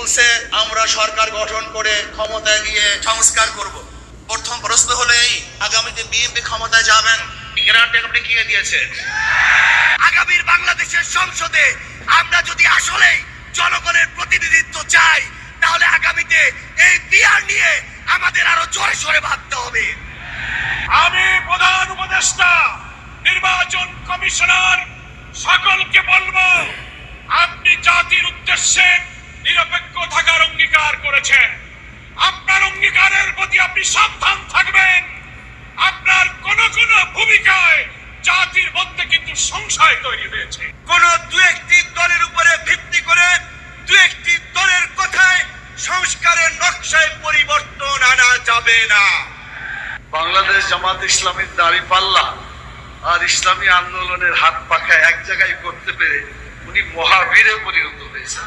ইউনূসে আমরা সরকার গঠন করে ক্ষমতায় গিয়ে সংস্কার করব। প্রথম প্রশ্ন হলো এই, আগামীতে বিএনপি ক্ষমতায় যাবেন, গ্যারান্টি আপনি কে দিয়েছে? আগামীর বাংলাদেশের সংসদে আমরা যদি আসলে জনগণের প্রতিনিধিত্ব চাই, তাহলে আগামীতে এই বিআর নিয়ে আমাদের আরো জোরে সোরে ভাবতে হবে। আমি প্রধান উপদেষ্টা নির্বাচন কমিশনার সকলকে বলবো, আপনি জাতির উদ্দেশ্যে নিরপেক্ষ থাকার অঙ্গীকার করেছেন। আপনার অঙ্গীকারের প্রতি আপনি সাবধান থাকবেন। আপনার কোন কোন ভূমিকায় জাতির মধ্যে কিন্তু সংশয় তৈরি হয়েছে। কোন দু একটি দলের উপরে ভিত্তি করে দু একটি দলের কথায় সংস্কারের নকশায় পরিবর্তন আনা যাবে না। বাংলাদেশ জামাত ইসলামীর দাঁড়িপাল্লা আর ইসলামী আন্দোলনের হাত পাখা এক জায়গায় করতে পেরে উনি মহাবীরে পরিণত হয়েছেন।